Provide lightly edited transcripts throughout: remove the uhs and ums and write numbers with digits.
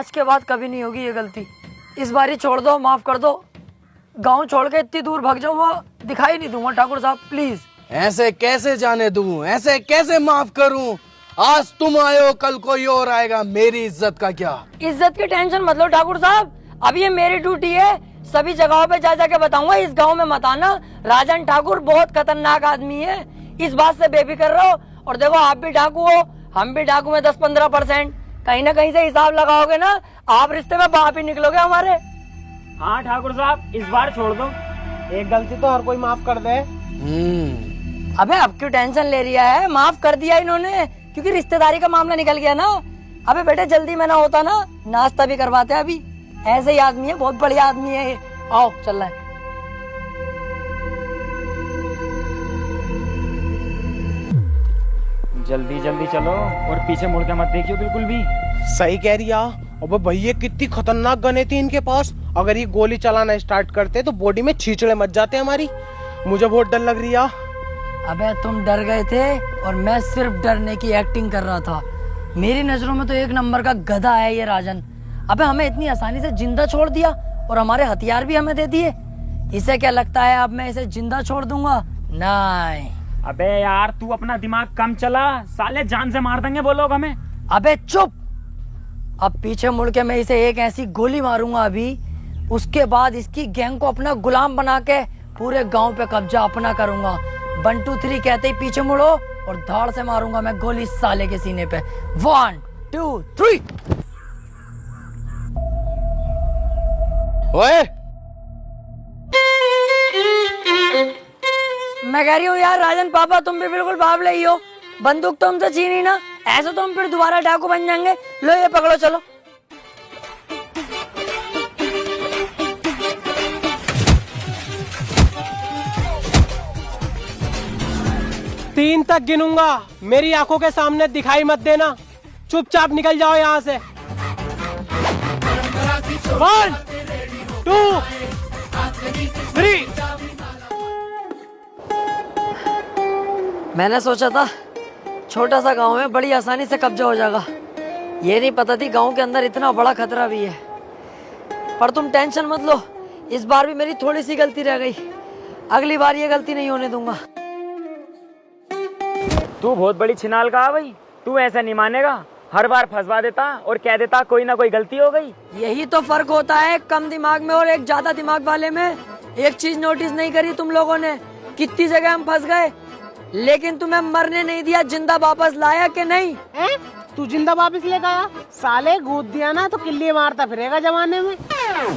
आज के बाद कभी नहीं होगी ये गलती। इस बार ही छोड़ दो, माफ कर दो। गांव छोड़ के इतनी दूर भाग जाऊंगा, दिखाई नहीं दूंगा ठाकुर साहब, प्लीज। ऐसे कैसे जाने दूं, ऐसे कैसे माफ करूं? आज तुम आए हो, कल कोई और आएगा, मेरी इज्जत का क्या? इज्जत की टेंशन मत लो ठाकुर साहब, अब ये मेरी ड्यूटी है। सभी जगहों पे जा जाके बताऊंगा, इस गांव में मत आना, राजन ठाकुर बहुत खतरनाक आदमी है। इस बात से बेफिक्र रहो। और देखो, आप भी डाकू हो, हम भी डाकू में 10-15%। कहीं ना कहीं से हिसाब लगाओगे ना, आप रिश्ते में बाप ही निकलोगे हमारे। हाँ ठाकुर साहब, इस बार छोड़ दो, एक गलती तो हर कोई माफ कर दे। अबे अब क्यों टेंशन ले रिया है? माफ कर दिया इन्होंने, क्योंकि रिश्तेदारी का मामला निकल गया ना। अबे बेटे, जल्दी में ना होता ना, नाश्ता भी करवाते अभी। ऐसे ही आदमी है, बहुत बढ़िया आदमी है ये। आओ, चल रहा है। जल्दी जल्दी चलो और पीछे मुड़ के मत देखियो बिल्कुल भी। सही कह रही है। अबे भैया, कितनी खतरनाक गने थी इनके पास। अगर ये गोली चलाना स्टार्ट करते तो बॉडी में छींचड़े मच जाते हमारी। मुझे बहुत डर लग रही है। अबे तुम डर गए थे और मैं सिर्फ डरने की एक्टिंग कर रहा था। मेरी नजरों में तो एक नंबर का गधा है ये राजन। अबे हमें इतनी आसानी से जिंदा छोड़ दिया और हमारे हथियार भी हमें दे दिए। इसे क्या लगता है अब मैं इसे जिंदा छोड़ दूंगा? नहीं। अबे यार, तू अपना दिमाग कम चला, साले जान से मार देंगे वो लोग हमें। अबे चुप। अब पीछे मुड़ के मैं इसे एक ऐसी गोली मारूंगा अभी, उसके बाद इसकी गैंग को अपना गुलाम बना के पूरे गांव पे कब्जा अपना करूंगा। 1 2 3 कहते ही पीछे मुड़ो और धाड़ से मारूंगा मैं गोली साले के सीने पे। 1 2 3। ओए, मैं कह रही हूँ यार राजन पापा, तुम भी बिल्कुल बावले ही हो। बंदूक तो हमसे छीनी ना, ऐसे तो हम फिर दोबारा डाकू बन जाएंगे। लो ये पकड़ो, चलो। तीन तक गिनूंगा, मेरी आंखों के सामने दिखाई मत देना। चुपचाप निकल जाओ यहाँ से। 1 2 3। मैंने सोचा था छोटा सा गांव में बड़ी आसानी से कब्जा हो जाएगा। ये नहीं पता थी गांव के अंदर इतना बड़ा खतरा भी है। पर तुम टेंशन मत लो, इस बार भी मेरी थोड़ी सी गलती रह गई। अगली बार ये गलती नहीं होने दूंगा। तू बहुत बड़ी छिनाल का है भाई, तू ऐसा नहीं मानेगा। हर बार फंसवा देता और कह देता कोई ना कोई गलती हो गई। यही तो फर्क होता है कम दिमाग में और एक ज्यादा दिमाग वाले में। एक चीज नोटिस नहीं करी तुम लोगों ने, कितनी जगह हम फंस गए, लेकिन तुम्हें मरने नहीं दिया। जिंदा वापस लाया कि नहीं? तू जिंदा वापस लेगा आया? साले गोद दिया ना तो किल्ली मारता फिरेगा जमाने में।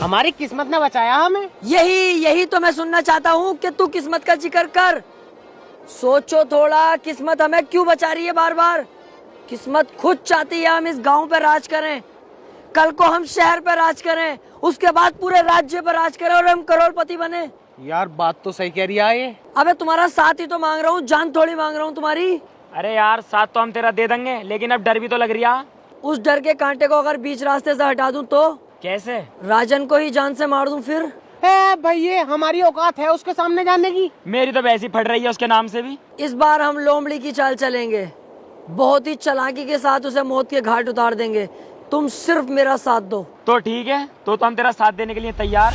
हमारी किस्मत ने बचाया हमें। यही तो मैं सुनना चाहता हूँ कि तू किस्मत का जिक्र कर। सोचो थोड़ा, किस्मत हमें क्यों बचा रही है बार बार? किस्मत खुद चाहती है हम इस गांव पे राज करें, कल को हम शहर पे राज करें, उसके बाद पूरे राज्य पर राज करें और हम करोड़पति बने। यार बात तो सही कह रही है ये। अबे तुम्हारा साथ ही तो मांग रहा हूँ, जान थोड़ी मांग रहा हूँ तुम्हारी। अरे यार, साथ तो हम तेरा दे देंगे, लेकिन अब डर भी तो लग रही है। उस डर के कांटे को अगर बीच रास्ते से हटा दूं तो? कैसे? राजन को ही जान से मार दूं फिर? भैया, हमारी औकात है उसके सामने जाने की। मेरी तो वैसी फट रही है उसके नाम से भी। इस बार हम लोमड़ी की चाल चलेंगे, बहुत ही चालाकी के साथ उसे मौत के घाट उतार देंगे। तुम सिर्फ मेरा साथ दो। तो ठीक है, तो हम तेरा साथ देने के लिए तैयार।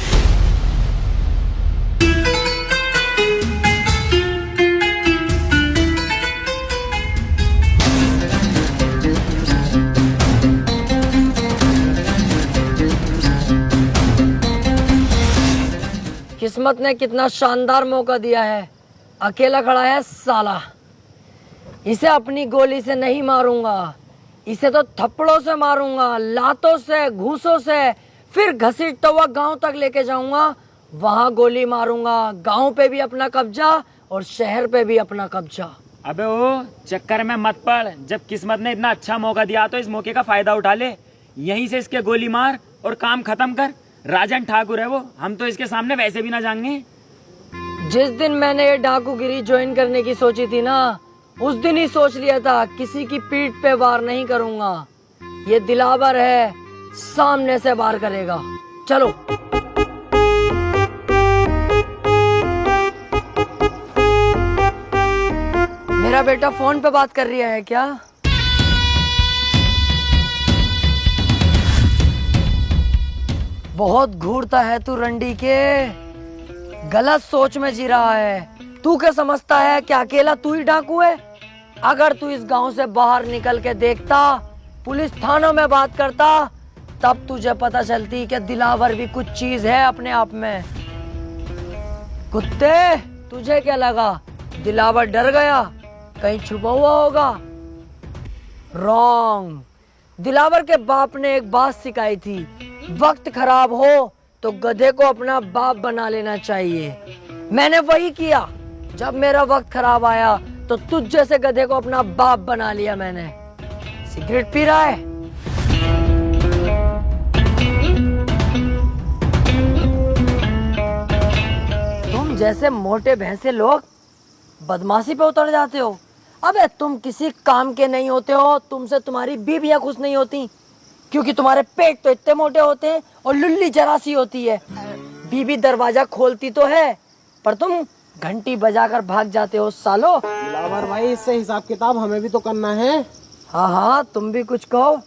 किस्मत ने कितना शानदार मौका दिया है। अकेला खड़ा है साला, इसे अपनी गोली से नहीं मारूंगा, इसे तो थप्पड़ों से मारूंगा, लातों से, घूसों से, फिर घसीटता हुआ गांव तक लेके जाऊंगा, वहां गोली मारूंगा। गांव पे भी अपना कब्जा और शहर पे भी अपना कब्जा। अबे ओ चक्कर में मत पड़, जब किस्मत ने इतना अच्छा मौका दिया तो इस मौके का फायदा उठा ले। यहीं से इसके गोली मार और काम खत्म कर। राजन ठाकुर है वो, हम तो इसके सामने वैसे भी ना जाएंगे। जिस दिन मैंने ये डाकूगिरी ज्वाइन करने की सोची थी ना, उस दिन ही सोच लिया था किसी की पीठ पे वार नहीं करूंगा। ये दिलावर है, सामने से वार करेगा। चलो। मेरा बेटा फोन पे बात कर रहा है क्या? बहुत घूरता है तू रंडी के, गलत सोच में जी रहा है। तू क्या समझता है कि अकेला तू ही डाकू है? अगर तू इस गांव से बाहर निकल के देखता, पुलिस थानों में बात करता, तब तुझे पता चलती कि दिलावर भी कुछ चीज है अपने आप में। कुत्ते, तुझे क्या लगा दिलावर डर गया, कहीं छुपा हुआ होगा? रॉन्ग। दिलावर के बाप ने एक बात सिखाई थी, वक्त खराब हो तो गधे को अपना बाप बना लेना चाहिए। मैंने वही किया। जब मेरा वक्त खराब आया तो तुझ जैसे गधे को अपना बाप बना लिया मैंने। सिगरेट पी रहा है? तुम जैसे मोटे भैंसे लोग बदमाशी पे उतर जाते हो। अबे तुम किसी काम के नहीं होते हो, तुमसे तुम्हारी बीवियां खुश नहीं होती, क्योंकि तुम्हारे पेट तो इतने मोटे होते हैं और लुल्ली जरा सी होती है। बीवी दरवाजा खोलती तो है, पर तुम घंटी बजाकर भाग जाते हो सालो। दिलावर भाई, इससे हिसाब किताब हमें भी तो करना है। हाँ हाँ, तुम भी कुछ कहो,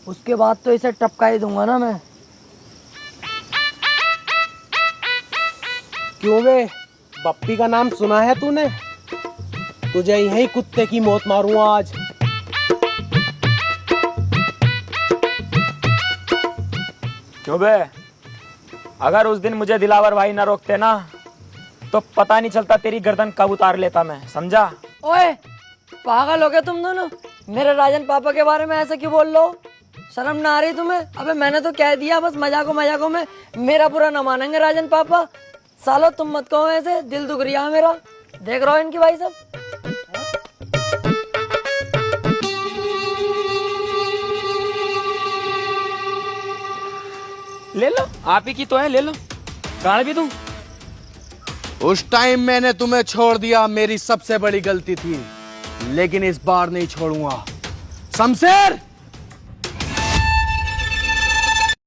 उसके बाद तो इसे टपका ही दूंगा ना मैं। क्यों बे, बप्पी का नाम सुना है तूने? तुझे यही कुत्ते की मौत मारूंगा आज। क्यों बे, अगर उस दिन मुझे दिलावर भाई ना रोकते ना, तो पता नहीं चलता तेरी गर्दन कब उतार लेता मैं, समझा? ओए, पागल हो गए तुम दोनों? मेरे राजन पापा के बारे में ऐसे क्यों बोल लो? शर्म ना आ रही तुम्हें? अबे मैंने तो कह दिया, बस मजाकों में मेरा बुरा न मानेंगे राजन पापा। सालो तुम मत कहो ऐसे, दिल दुख रिया मेरा। देख रहा हो इनकी भाई सब। ले लो, आप ही की तो है, ले लो। गाड़ भी दूं? उस टाइम मैंने तुम्हें छोड़ दिया, मेरी सबसे बड़ी गलती थी, लेकिन इस बार नहीं छोड़ूंगा। शमशेर,